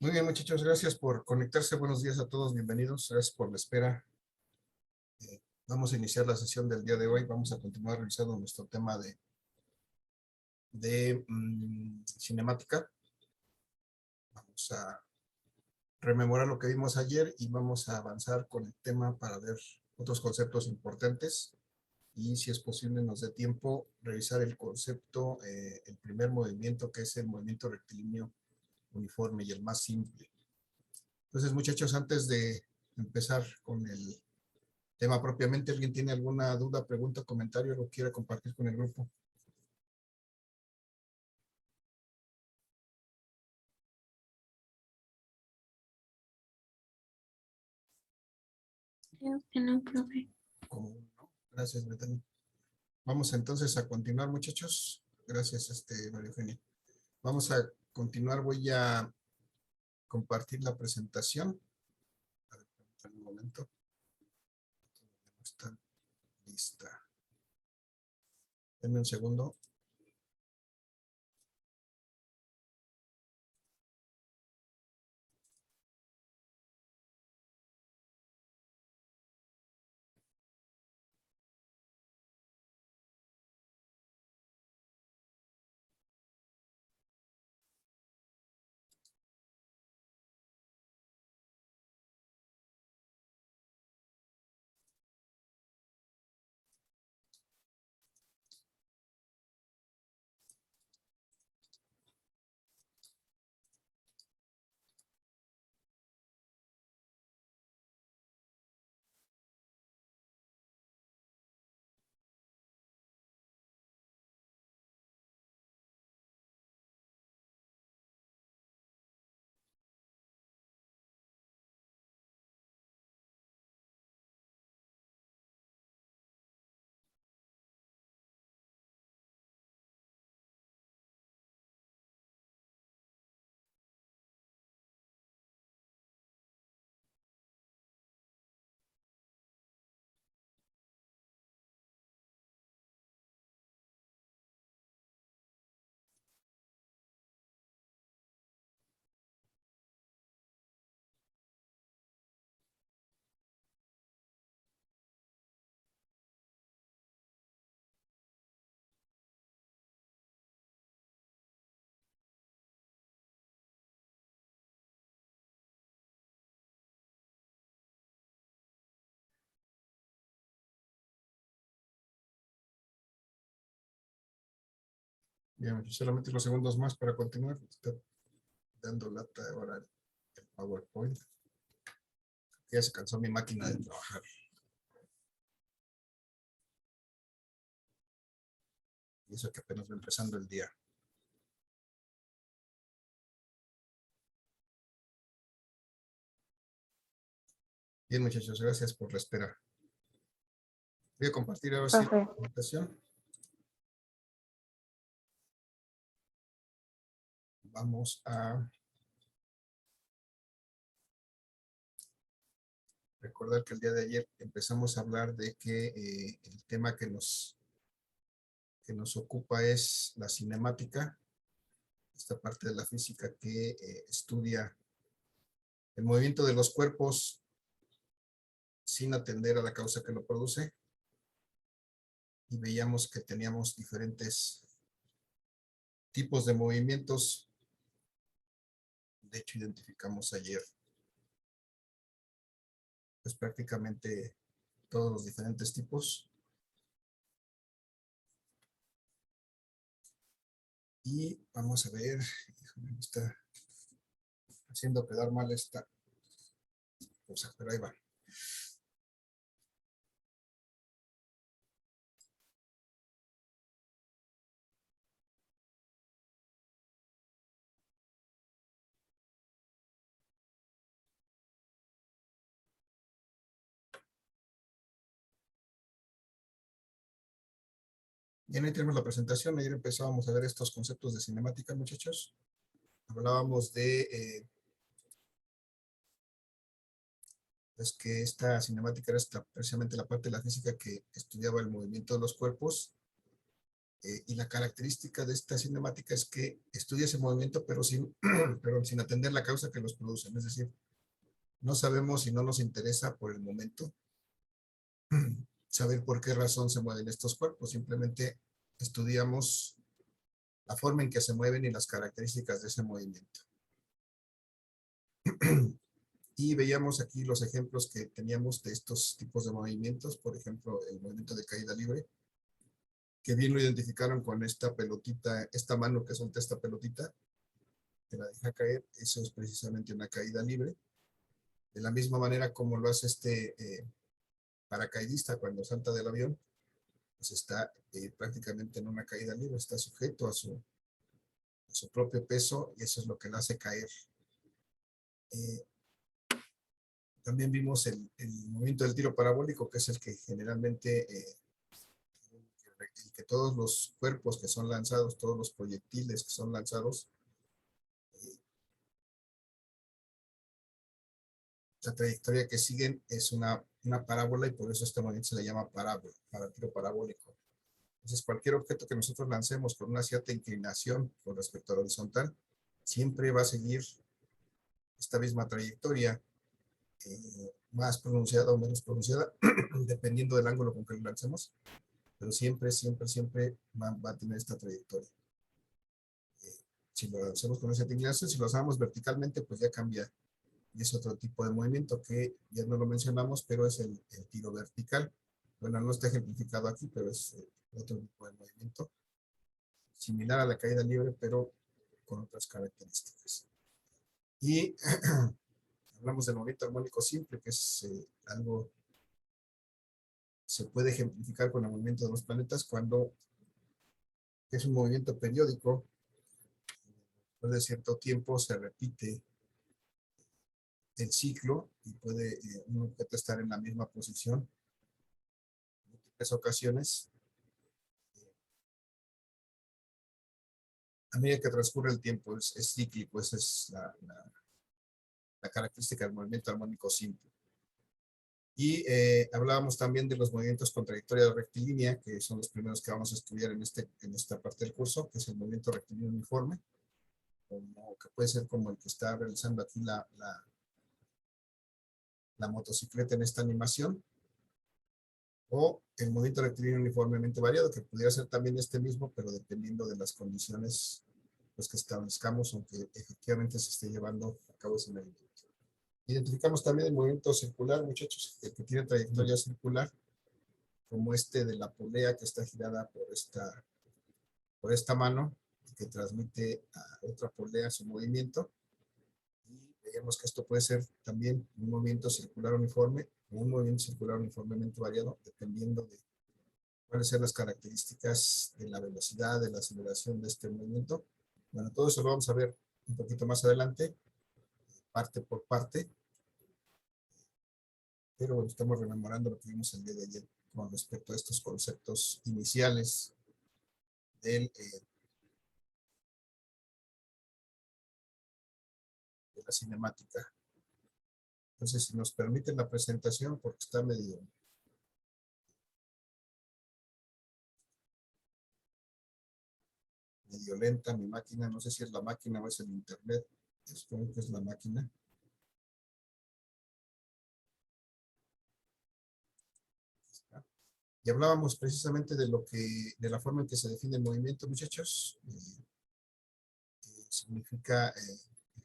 Muy bien, muchachos, gracias por conectarse. Buenos días a todos, bienvenidos. Gracias por la espera. Vamos a iniciar la sesión del día de hoy. Vamos a continuar revisando nuestro tema de cinemática. Vamos a rememorar lo que vimos ayer y vamos a avanzar con el tema para ver otros conceptos importantes. Y si es posible, nos dé tiempo revisar el concepto, el primer movimiento, que es el movimiento rectilíneo uniforme y el más simple. Entonces, muchachos, antes de empezar con el tema propiamente, ¿alguien tiene alguna duda, pregunta, comentario, lo quiera compartir con el grupo? Creo que no, profe. Como no. Gracias, Betania. Vamos entonces a continuar, muchachos. Gracias, María Eugenia. Vamos a continuar. Voy a compartir la presentación. A ver, permítanme un momento. No está lista. Denme un segundo. Bien, solamente unos segundos más para continuar. Está dando lata ahora el PowerPoint. Ya se cansó mi máquina de trabajar. Y eso que apenas va empezando el día. Bien, muchachos, gracias por la espera. Voy a compartir ahora sí la presentación. Vamos a recordar que el día de ayer empezamos a hablar de que el tema que nos ocupa es la cinemática, esta parte de la física que estudia el movimiento de los cuerpos sin atender a la causa que lo produce. Y veíamos que teníamos diferentes tipos de movimientos. De hecho, identificamos ayer pues prácticamente todos los diferentes tipos. Y vamos a ver, me está haciendo quedar mal esta cosa, pero ahí va. Bien, ahí tenemos la presentación. Ayer empezábamos a ver estos conceptos de cinemática, muchachos. Hablábamos de pues que esta cinemática era precisamente la parte de la física que estudiaba el movimiento de los cuerpos Y la característica de esta cinemática es que estudia ese movimiento, pero pero sin atender la causa que los produce. Es decir, no sabemos y no nos interesa por el momento saber por qué razón se mueven estos cuerpos. Simplemente estudiamos la forma en que se mueven y las características de ese movimiento. Y veíamos aquí los ejemplos que teníamos de estos tipos de movimientos. Por ejemplo, el movimiento de caída libre, que bien lo identificaron con esta pelotita, esta mano que solta esta pelotita, que la deja caer. Eso es precisamente una caída libre. De la misma manera como lo hace este paracaidista cuando salta del avión, pues está prácticamente en una caída libre, está sujeto a su propio peso, y eso es lo que lo hace caer. También vimos el movimiento del tiro parabólico, que es el que generalmente, el que todos los cuerpos que son lanzados, todos los proyectiles que son lanzados, la trayectoria que siguen es una parábola, y por eso este movimiento se le llama parábola, para tiro parabólico. Entonces, cualquier objeto que nosotros lancemos con una cierta inclinación con respecto al horizontal, siempre va a seguir esta misma trayectoria, más pronunciada o menos pronunciada, dependiendo del ángulo con que lo lancemos, pero siempre, siempre, siempre va a tener esta trayectoria. Si lo hacemos con esa inclinación, si lo hacemos verticalmente, pues ya cambia, y es otro tipo de movimiento que ya no lo mencionamos, pero es el tiro vertical. Bueno, no está ejemplificado aquí, pero es otro tipo de movimiento, similar a la caída libre, pero con otras características. Y hablamos del movimiento armónico simple, que es algo se puede ejemplificar con el movimiento de los planetas cuando es un movimiento periódico. Después de cierto tiempo se repite el ciclo y puede un objeto estar en la misma posición en múltiples ocasiones. A medida que transcurre el tiempo es cíclico. Esa es la característica del movimiento armónico simple. Y hablábamos también de los movimientos con trayectoria rectilínea, que son los primeros que vamos a estudiar en esta parte del curso, que es el movimiento rectilíneo uniforme, que puede ser como el que está realizando aquí la motocicleta en esta animación, o el movimiento rectilíneo uniformemente variado, que pudiera ser también este mismo, pero dependiendo de las condiciones pues, que establezcamos, aunque efectivamente se esté llevando a cabo ese movimiento. Identificamos también el movimiento circular, muchachos, que tiene trayectoria circular, como este de la polea que está girada por esta mano, que transmite a otra polea su movimiento. Y veíamos que esto puede ser también un movimiento circular uniforme o un movimiento circular uniformemente variado, dependiendo de cuáles sean las características de la velocidad, de la aceleración de este movimiento. Bueno, todo eso lo vamos a ver un poquito más adelante, parte por parte, pero bueno, estamos rememorando lo que vimos el día de ayer con respecto a estos conceptos iniciales de la cinemática. Entonces, si nos permiten la presentación, porque está medio lenta mi máquina, no sé si es la máquina o es el internet, supongo que es la máquina. Y hablábamos precisamente de la forma en que se define el movimiento, muchachos. Significa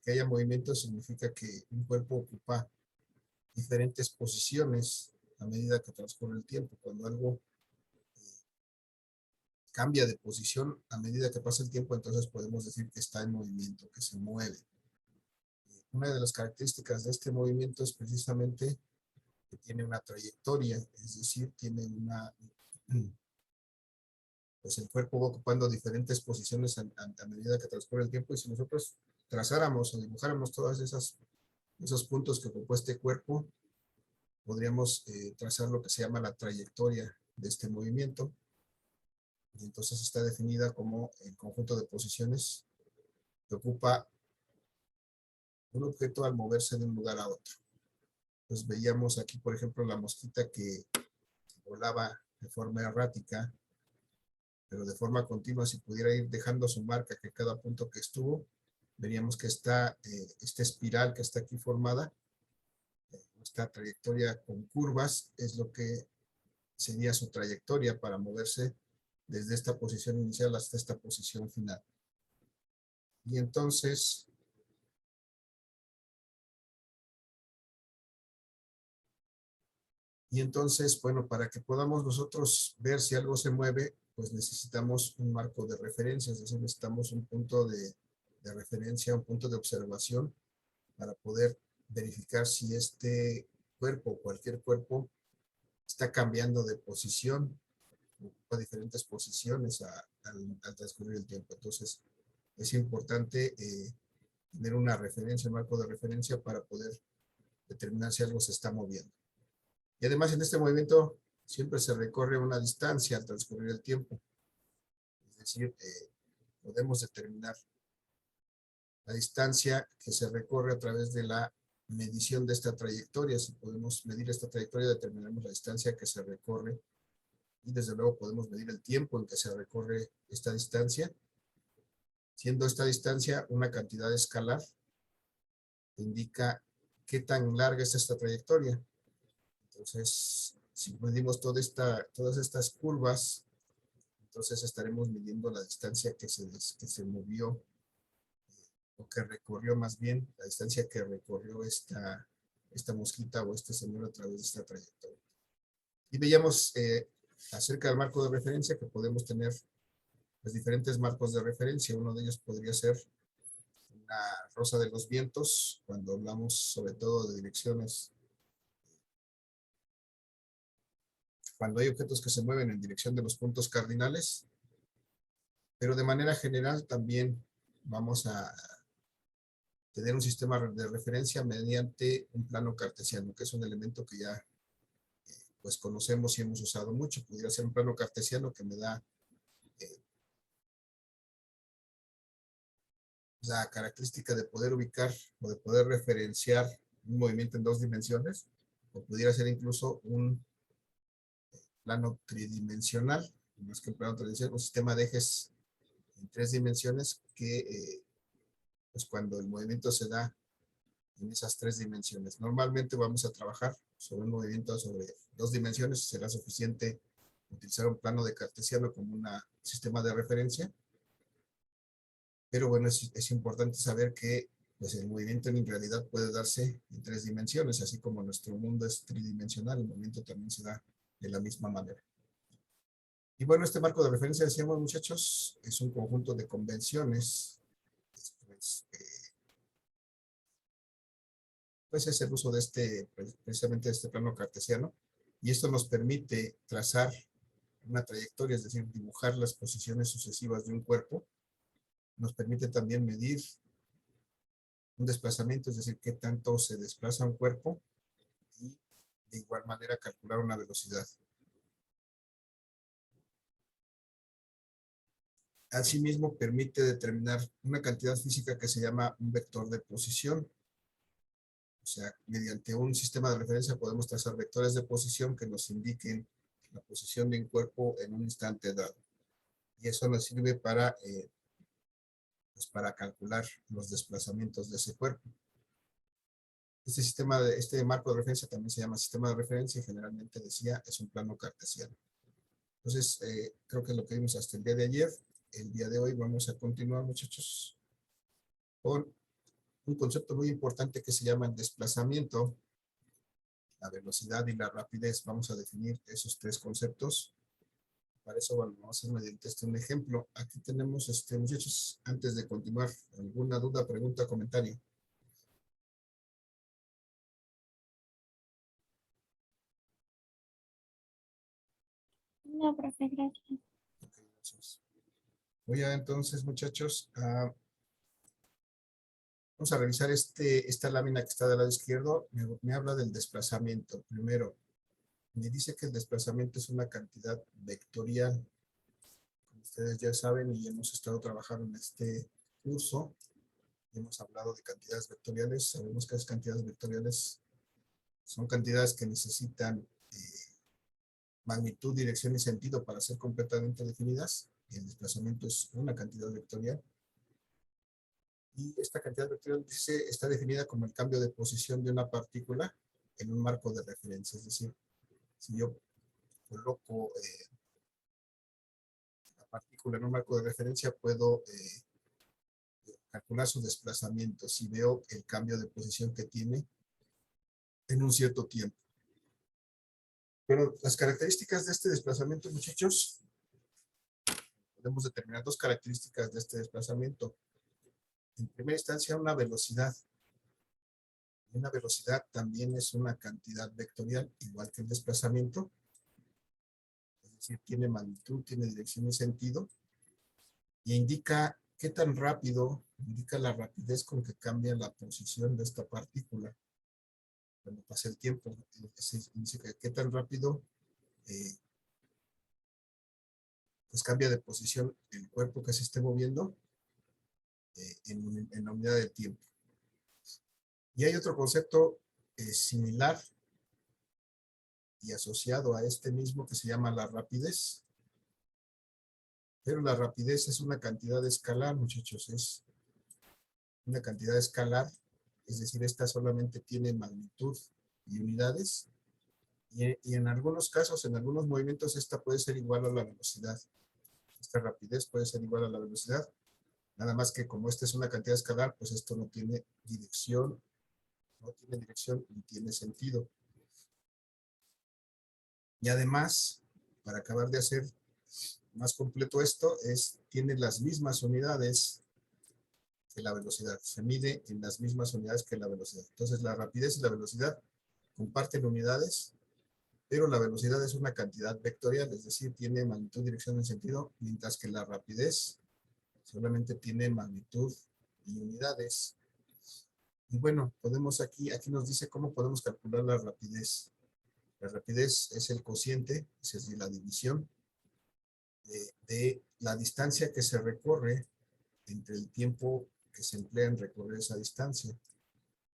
que haya movimiento, significa que un cuerpo ocupa diferentes posiciones a medida que transcurre el tiempo. Cuando algo cambia de posición a medida que pasa el tiempo, entonces podemos decir que está en movimiento, que se mueve. Una de las características de este movimiento es precisamente que tiene una trayectoria, es decir, tiene pues el cuerpo va ocupando diferentes posiciones a medida que transcurre el tiempo, y si nosotros trazáramos o dibujáramos todas esos puntos que ocupó este cuerpo, podríamos trazar lo que se llama la trayectoria de este movimiento, y entonces está definida como el conjunto de posiciones que ocupa un objeto al moverse de un lugar a otro. Entonces veíamos aquí, por ejemplo, la mosquita que volaba de forma errática pero de forma continua, si pudiera ir dejando su marca que cada punto que estuvo, veríamos que esta espiral que está aquí formada, esta trayectoria con curvas, es lo que sería su trayectoria para moverse desde esta posición inicial hasta esta posición final. Y entonces, bueno, para que podamos nosotros ver si algo se mueve, pues necesitamos un marco de referencia, es decir, necesitamos un punto de referencia, un punto de observación para poder verificar si este cuerpo o cualquier cuerpo está cambiando de posición, ocupa diferentes posiciones al transcurrir el tiempo. Entonces, es importante tener una referencia, un marco de referencia para poder determinar si algo se está moviendo. Y además en este movimiento siempre se recorre una distancia al transcurrir el tiempo. Es decir, podemos determinar la distancia que se recorre a través de la medición de esta trayectoria. Si podemos medir esta trayectoria, determinaremos la distancia que se recorre y desde luego podemos medir el tiempo en que se recorre esta distancia, siendo esta distancia una cantidad escalar que indica qué tan larga es esta trayectoria. Entonces, si medimos todas estas curvas, entonces estaremos midiendo la distancia que se movió, o que recorrió más bien, la distancia que recorrió esta mosquita o este señor a través de esta trayectoria. Y veíamos acerca del marco de referencia que podemos tener los diferentes marcos de referencia. Uno de ellos podría ser la rosa de los vientos, cuando hablamos sobre todo de direcciones, cuando hay objetos que se mueven en dirección de los puntos cardinales, pero de manera general también vamos a tener un sistema de referencia mediante un plano cartesiano, que es un elemento que ya pues conocemos y hemos usado mucho. Pudiera ser un plano cartesiano que me da la característica de poder ubicar o de poder referenciar un movimiento en dos dimensiones, o pudiera ser incluso un plano tridimensional, más que un plano tridimensional, un sistema de ejes en tres dimensiones que, pues cuando el movimiento se da en esas tres dimensiones. Normalmente vamos a trabajar sobre un movimiento sobre dos dimensiones, será suficiente utilizar un plano de cartesiano como un sistema de referencia, pero bueno, es importante saber que pues el movimiento en realidad puede darse en tres dimensiones, así como nuestro mundo es tridimensional, el movimiento también se da de la misma manera. Y bueno, este marco de referencia, decíamos muchachos, es un conjunto de convenciones, pues es el uso de precisamente de este plano cartesiano, y esto nos permite trazar una trayectoria, es decir, dibujar las posiciones sucesivas de un cuerpo. Nos permite también medir un desplazamiento, es decir, qué tanto se desplaza un cuerpo, y de igual manera calcular una velocidad. Asimismo, permite determinar una cantidad física que se llama un vector de posición. O sea, mediante un sistema de referencia podemos trazar vectores de posición que nos indiquen la posición de un cuerpo en un instante dado. Y eso nos sirve pues para calcular los desplazamientos de ese cuerpo. Este marco de referencia también se llama sistema de referencia y generalmente decía es un plano cartesiano. Entonces, creo que es lo que vimos hasta el día de ayer. El día de hoy vamos a continuar, muchachos, con un concepto muy importante que se llama el desplazamiento, la velocidad y la rapidez. Vamos a definir esos tres conceptos. Para eso vamos a hacer mediante un ejemplo. Aquí tenemos, muchachos, antes de continuar, ¿alguna duda, pregunta, comentario? No, profe, gracias. Okay, gracias. Voy a entonces, muchachos, vamos a revisar esta lámina que está del lado izquierdo. Me habla del desplazamiento. Primero, me dice que el desplazamiento es una cantidad vectorial. Como ustedes ya saben y hemos estado trabajando en este curso, hemos hablado de cantidades vectoriales. Sabemos que las cantidades vectoriales son cantidades que necesitan magnitud, dirección y sentido para ser completamente definidas. el desplazamiento es una cantidad vectorial. Y esta cantidad vectorial está definida como el cambio de posición de una partícula en un marco de referencia. Es decir, si yo coloco la partícula en un marco de referencia, puedo calcular su desplazamiento si veo el cambio de posición que tiene en un cierto tiempo. Pero las características de este desplazamiento, muchachos, podemos determinar dos características de este desplazamiento. En primera instancia, una velocidad. Una velocidad también es una cantidad vectorial, igual que el desplazamiento. Es decir, tiene magnitud, tiene dirección y sentido. Y indica qué tan rápido, indica la rapidez con que cambia la posición de esta partícula cuando pasa el tiempo. Significa qué tan rápido pues cambia de posición el cuerpo que se esté moviendo en la unidad de tiempo. Y hay otro concepto similar y asociado a este mismo que se llama la rapidez. Pero la rapidez es una cantidad escalar, muchachos, es una cantidad escalar, es decir, esta solamente tiene magnitud y unidades, y en algunos casos, en algunos movimientos, esta puede ser igual a la velocidad. Esta rapidez puede ser igual a la velocidad, nada más que como esta es una cantidad escalar, pues esto no tiene dirección ni tiene sentido. Y además, para acabar de hacer más completo esto, tiene las mismas unidades que la velocidad. Se mide en las mismas unidades que la velocidad. Entonces, la rapidez y la velocidad comparten unidades, pero la velocidad es una cantidad vectorial, es decir, tiene magnitud, dirección y sentido, mientras que la rapidez solamente tiene magnitud y unidades. Y bueno, podemos aquí nos dice cómo podemos calcular la rapidez. La rapidez es el cociente, es decir, la división de la distancia que se recorre entre el tiempo que se emplea en recorrer esa distancia.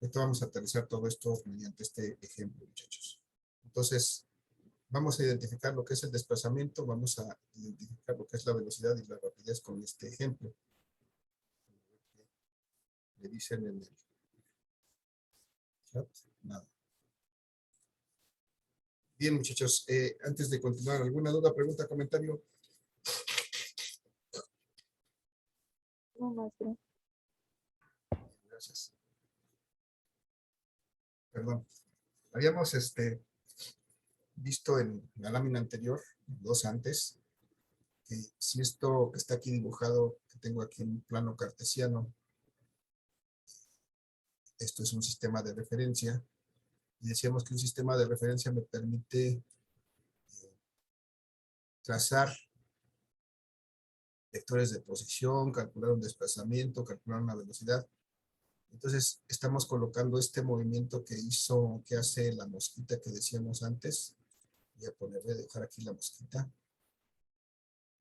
Ahorita vamos a aterrizar todo esto mediante este ejemplo, muchachos. Entonces, vamos a identificar lo que es el desplazamiento, vamos a identificar lo que es la velocidad y la rapidez con este ejemplo. Le dicen en el chat, nada. Bien, muchachos, antes de continuar, ¿alguna duda, pregunta, comentario? No, maestro. Gracias. Perdón. Habíamos visto en la lámina anterior, dos antes, que si esto que está aquí dibujado, que tengo aquí en un plano cartesiano, esto es un sistema de referencia, y decíamos que un sistema de referencia me permite trazar vectores de posición, calcular un desplazamiento, calcular una velocidad. Entonces, estamos colocando este movimiento que hace la mosquita que decíamos antes. Voy a dejar aquí la mosquita.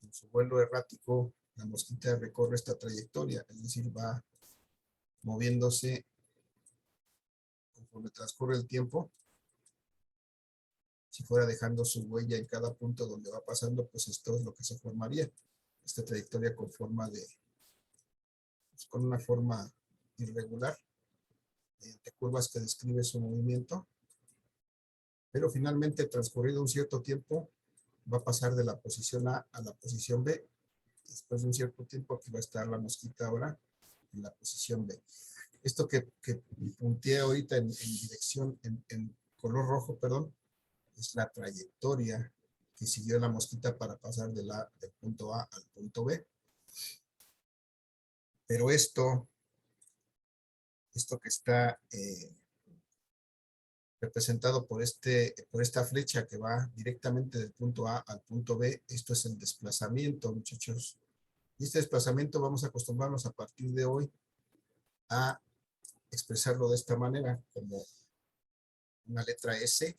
En su vuelo errático, la mosquita recorre esta trayectoria, es decir, va moviéndose conforme transcurre el tiempo. Si fuera dejando su huella en cada punto donde va pasando, pues esto es lo que se formaría. Esta trayectoria con una forma irregular, de curvas que describe su movimiento, pero finalmente, transcurrido un cierto tiempo, va a pasar de la posición A a la posición B. Después de un cierto tiempo, aquí va a estar la mosquita ahora en la posición B. Esto que punteé ahorita en dirección, en color rojo, perdón, es la trayectoria que siguió la mosquita para pasar del punto A al punto B. Pero esto que está representado por esta flecha que va directamente del punto A al punto B, esto es el desplazamiento, muchachos. Y este desplazamiento vamos a acostumbrarnos a partir de hoy a expresarlo de esta manera, como una letra S.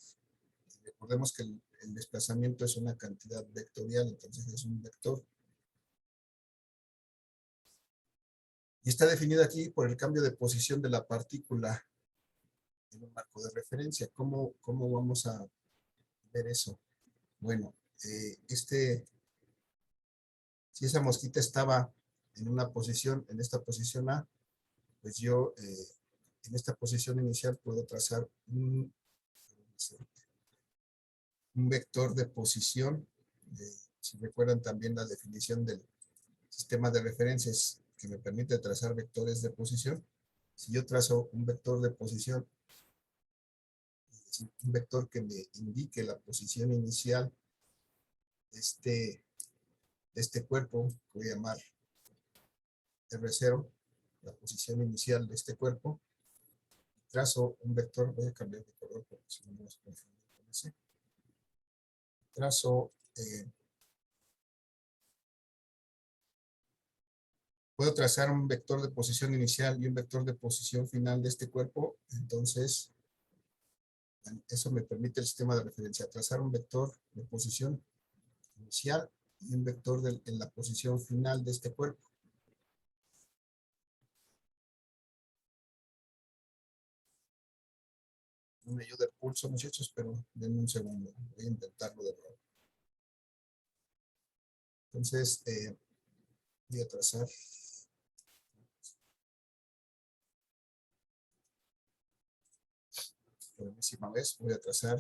Recordemos que el desplazamiento es una cantidad vectorial, entonces es un vector. Y está definida aquí por el cambio de posición de la partícula en un marco de referencia. ¿Cómo vamos a ver eso? Bueno, este Si esa mosquita estaba en una posición, en esta posición A, pues yo en esta posición inicial puedo trazar un vector de posición. Si recuerdan también la definición del sistema de referencias que me permite trazar vectores de posición. Si yo trazo un vector de posición, un vector que me indique la posición inicial de este cuerpo, que voy a llamar R0, la posición inicial de este cuerpo, trazo un vector, voy a cambiar de color porque si no me vas a confundir con ese. Trazo, puedo trazar un vector de posición inicial y un vector de posición final de este cuerpo, entonces eso me permite el sistema de referencia, trazar un vector de posición inicial y un vector en la posición final de este cuerpo. No me ayuda el pulso, muchachos, pero denme un segundo, voy a intentarlo de nuevo. Entonces, voy a trazar por enésima vez, voy a trazar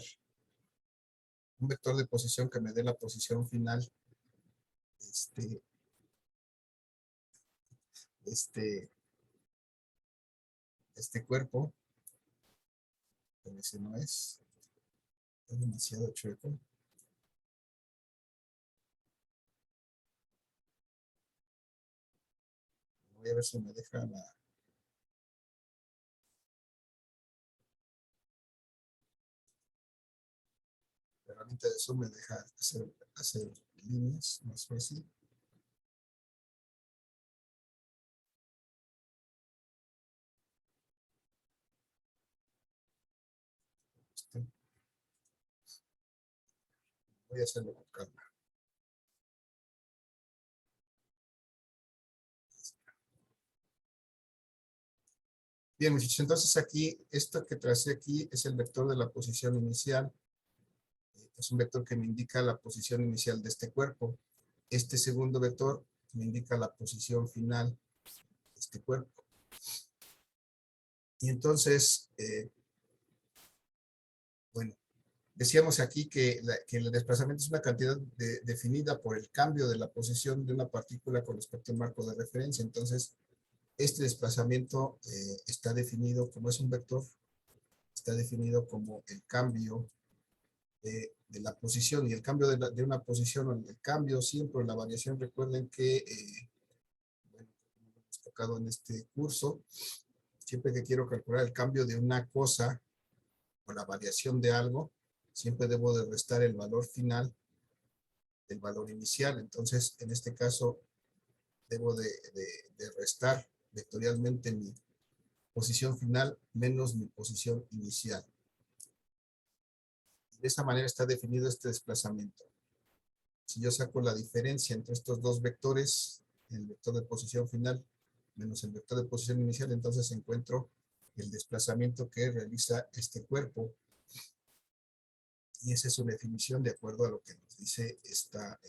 un vector de posición que me dé la posición final este cuerpo, pero ese no es demasiado chueco. Voy a ver si me deja la herramienta de zoom, me deja hacer líneas más fácil. Voy a hacerlo con calma. Bien, muchachos, entonces aquí, esto que tracé aquí es el vector de la posición inicial. Es un vector que me indica la posición inicial de este cuerpo. Este segundo vector me indica la posición final de este cuerpo. Y entonces, bueno, decíamos aquí que el desplazamiento es una cantidad definida por el cambio de la posición de una partícula con respecto al marco de referencia. Entonces, este desplazamiento está definido como es un vector, está definido como el cambio de la posición, y el cambio de una posición, o el cambio siempre, la variación, recuerden que, bueno, como hemos tocado en este curso, siempre que quiero calcular el cambio de una cosa o la variación de algo, siempre debo de restar el valor final del valor inicial. Entonces, en este caso, debo de restar vectorialmente mi posición final menos mi posición inicial. De esa manera está definido este desplazamiento. Si yo saco la diferencia entre estos dos vectores, el vector de posición final menos el vector de posición inicial, entonces encuentro el desplazamiento que realiza este cuerpo. Y esa es una definición de acuerdo a lo que nos dice esta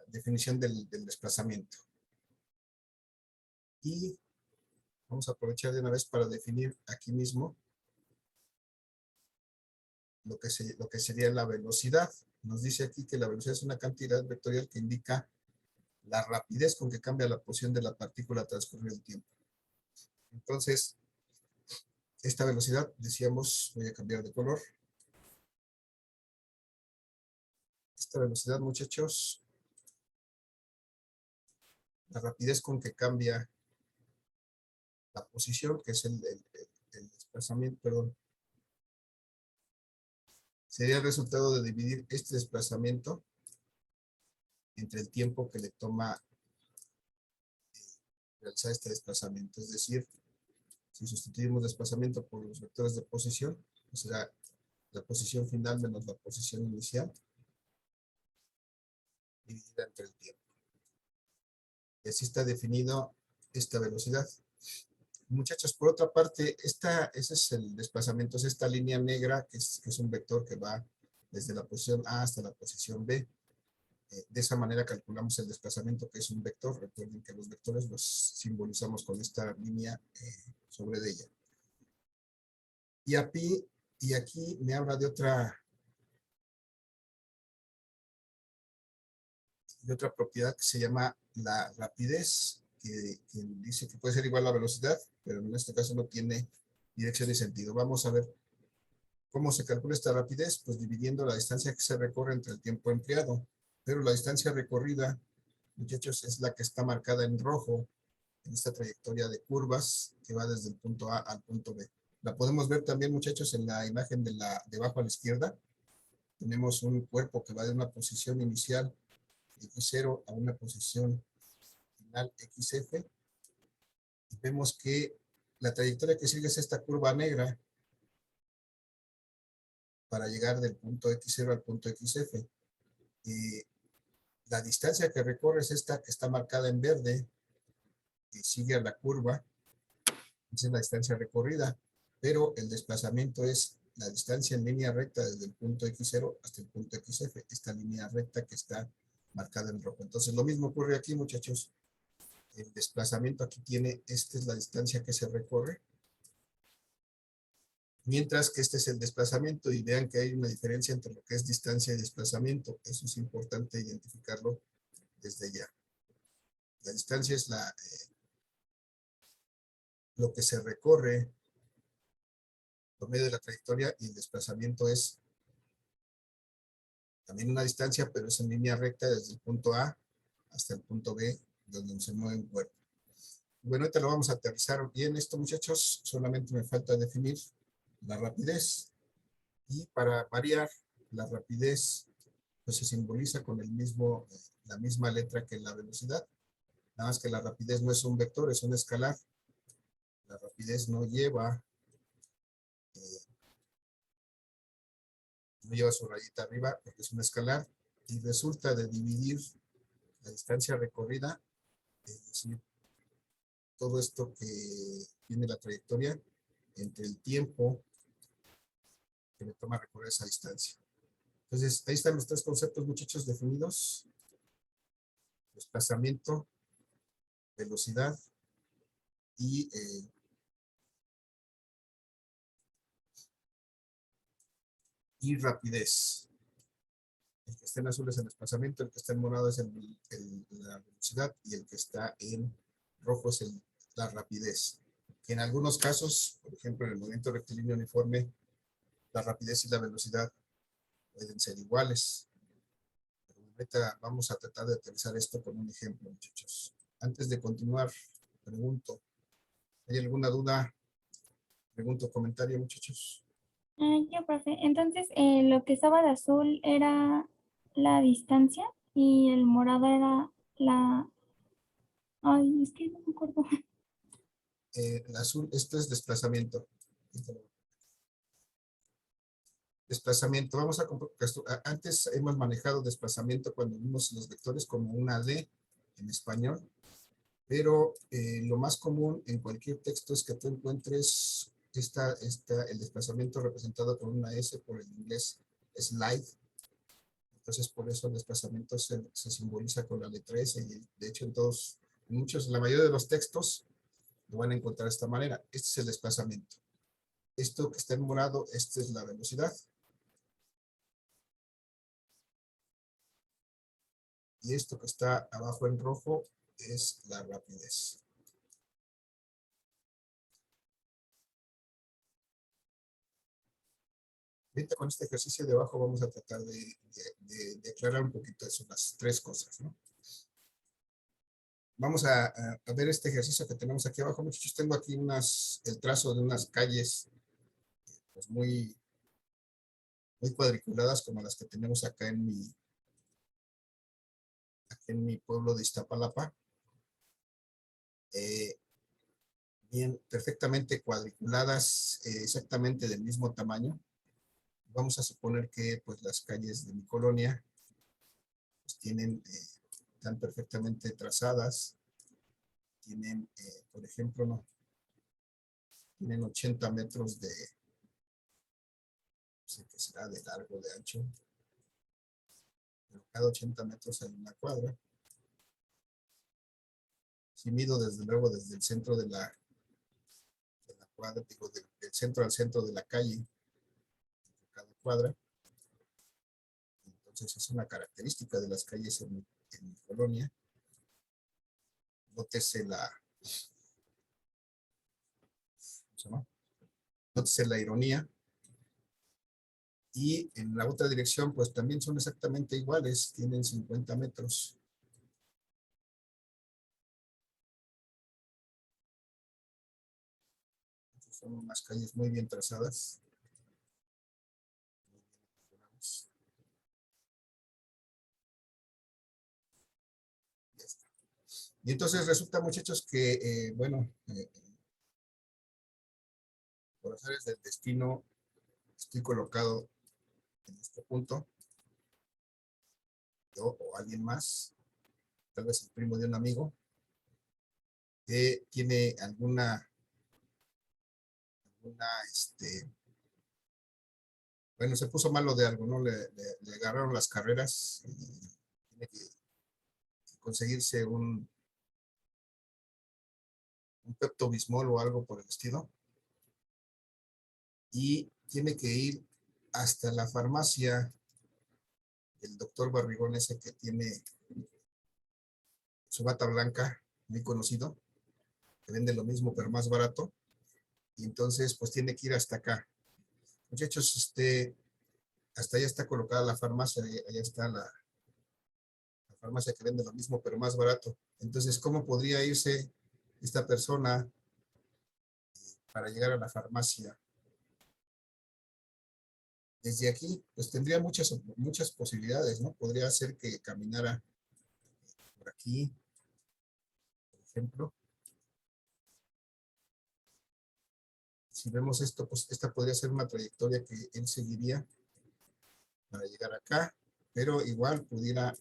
definición del desplazamiento. Y vamos a aprovechar de una vez para definir aquí mismo lo que sería la velocidad. Nos dice aquí que la velocidad es una cantidad vectorial que indica la rapidez con que cambia la posición de la partícula a transcurrir el tiempo. Entonces, esta velocidad, decíamos, voy a cambiar de color. Esta velocidad, muchachos, la rapidez con que cambia la posición, que es el desplazamiento, perdón, sería el resultado de dividir este desplazamiento entre el tiempo que le toma realizar este desplazamiento. Es decir, si sustituimos desplazamiento por los vectores de posición, pues será la posición final menos la posición inicial dividida entre el tiempo. Y así está definido esta velocidad. Muchachos, por otra parte, ese es el desplazamiento, es esta línea negra, que es un vector que va desde la posición A hasta la posición B. De esa manera calculamos el desplazamiento, que es un vector. Recuerden que los vectores los simbolizamos con esta línea sobre de ella. Y aquí me habla de otra propiedad que se llama la rapidez, que dice que puede ser igual a la velocidad, pero en este caso no tiene dirección y sentido. Vamos a ver cómo se calcula esta rapidez, pues dividiendo la distancia que se recorre entre el tiempo empleado. Pero la distancia recorrida, muchachos, es la que está marcada en rojo en esta trayectoria de curvas que va desde el punto A al punto B. La podemos ver también, muchachos, en la imagen de abajo a la izquierda. Tenemos un cuerpo que va de una posición inicial X0 a una posición final XF. Y vemos que la trayectoria que sigue es esta curva negra para llegar del punto X0 al punto XF. La distancia que recorre es esta que está marcada en verde, que sigue a la curva. Esa es la distancia recorrida, pero el desplazamiento es la distancia en línea recta desde el punto X0 hasta el punto XF, esta línea recta que está marcada en rojo. Entonces lo mismo ocurre aquí, muchachos. El desplazamiento aquí tiene, esta es la distancia que se recorre, mientras que este es el desplazamiento, y vean que hay una diferencia entre lo que es distancia y desplazamiento. Eso es importante identificarlo desde ya. La distancia es lo que se recorre por medio de la trayectoria, y el desplazamiento es también una distancia, pero es en línea recta desde el punto A hasta el punto B, donde se mueve un cuerpo. Bueno, ahorita lo vamos a aterrizar bien esto, muchachos. Solamente me falta definir la rapidez. Y para variar, la rapidez pues se simboliza con la misma letra que la velocidad. Nada más que la rapidez no es un vector, es un escalar. La rapidez no lleva su rayita arriba porque es un escalar, y resulta de dividir la distancia recorrida, es decir, todo esto que tiene la trayectoria, entre el tiempo que me toma recorrer esa distancia. Entonces, ahí están los tres conceptos, muchachos, definidos: desplazamiento, velocidad y rapidez. El que está en azul es el desplazamiento, el que está en morado es la velocidad, y el que está en rojo es la rapidez. En algunos casos, por ejemplo, en el movimiento rectilíneo uniforme, la rapidez y la velocidad pueden ser iguales. Pero ahorita vamos a tratar de aterrizar esto con un ejemplo, muchachos. Antes de continuar, pregunto, ¿hay alguna duda? Pregunto, comentario, muchachos. Ya, profe. Entonces, lo que estaba de azul era la distancia y el morado era la... Ay, es que no me acuerdo. El azul, esto es desplazamiento. Desplazamiento, antes hemos manejado desplazamiento cuando vimos los vectores como una D en español, pero lo más común en cualquier texto es que tú encuentres el desplazamiento representado por una S, por el inglés slide. Entonces por eso el desplazamiento se simboliza con la letra S, y de hecho la mayoría de los textos lo van a encontrar de esta manera. Este es el desplazamiento. Esto que está en morado, esta es la velocidad. Y esto que está abajo en rojo es la rapidez. Ahorita con este ejercicio de abajo vamos a tratar de aclarar un poquito eso, las tres cosas, ¿no? Vamos a ver este ejercicio que tenemos aquí abajo, muchachos. Tengo aquí el trazo de unas calles pues muy cuadriculadas, como las que tenemos acá en mi pueblo de Iztapalapa. Bien, perfectamente cuadriculadas, exactamente del mismo tamaño. Vamos a suponer que pues las calles de mi colonia pues, están perfectamente trazadas. Tienen, por ejemplo, no, tienen 80 metros de sé que será de largo, de ancho, pero cada 80 metros hay una cuadra. Si mido desde luego desde el centro de la cuadra, digo, del centro al centro de la calle, de cada cuadra. Entonces es una característica de las calles en mi colonia. Nótese nótese la ironía. Y en la otra dirección, pues también son exactamente iguales, tienen 50 metros. Son unas calles muy bien trazadas. Y entonces resulta, muchachos, que, bueno, por azares del destino, estoy colocado en este punto. Yo o alguien más, tal vez el primo de un amigo, que tiene alguna bueno, se puso malo de algo, ¿no? Le agarraron las carreras y tiene que conseguirse un Pepto-Bismol o algo por el estilo. Y tiene que ir hasta la farmacia del doctor Barrigón, ese que tiene su bata blanca, muy conocido, que vende lo mismo pero más barato. Y entonces, pues tiene que ir hasta acá. Muchachos, hasta allá está colocada la farmacia, allá está la farmacia que vende lo mismo pero más barato. Entonces, ¿cómo podría irse esta persona para llegar a la farmacia? Desde aquí, pues tendría muchas posibilidades, ¿no? Podría ser que caminara por aquí, por ejemplo. Si vemos esto, pues esta podría ser una trayectoria que él seguiría para llegar acá, pero igual pudiera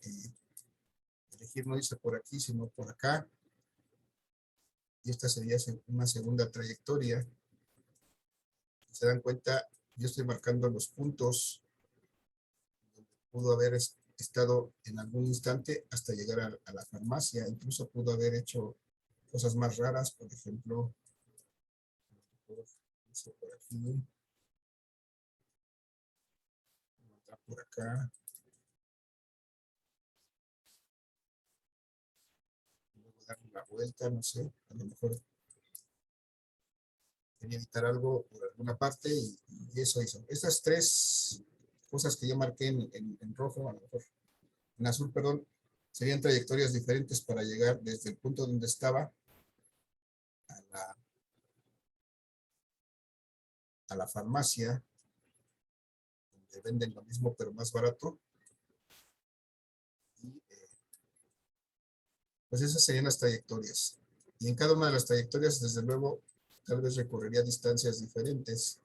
elegir no irse por aquí, sino por acá. Y esta sería una segunda trayectoria. Si se dan cuenta, yo estoy marcando los puntos donde pudo haber estado en algún instante hasta llegar a la farmacia. Incluso pudo haber hecho cosas más raras, por ejemplo, por aquí, por acá, luego darle la vuelta, no sé, a lo mejor quería evitar algo por alguna parte y eso hizo. Estas tres cosas que yo marqué en rojo, a lo mejor en azul, perdón, serían trayectorias diferentes para llegar desde el punto donde estaba a la farmacia, donde venden lo mismo pero más barato. Y pues esas serían las trayectorias. Y en cada una de las trayectorias, desde luego, tal vez recorrería distancias diferentes.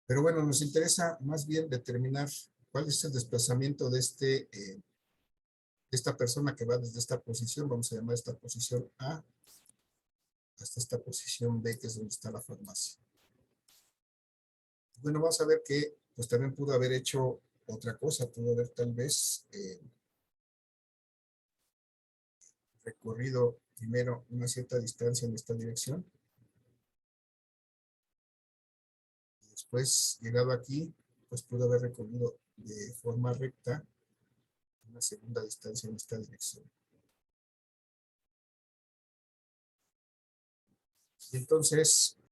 Pero bueno, nos interesa más bien determinar cuál es el desplazamiento de esta persona que va desde esta posición, vamos a llamar esta posición A, hasta esta posición B, que es donde está la farmacia. Bueno, vamos a ver que pues también pudo haber hecho otra cosa, pudo haber tal vez recorrido primero una cierta distancia en esta dirección. Y después, llegado aquí, pues pudo haber recorrido de forma recta una segunda distancia en esta dirección. Y entonces,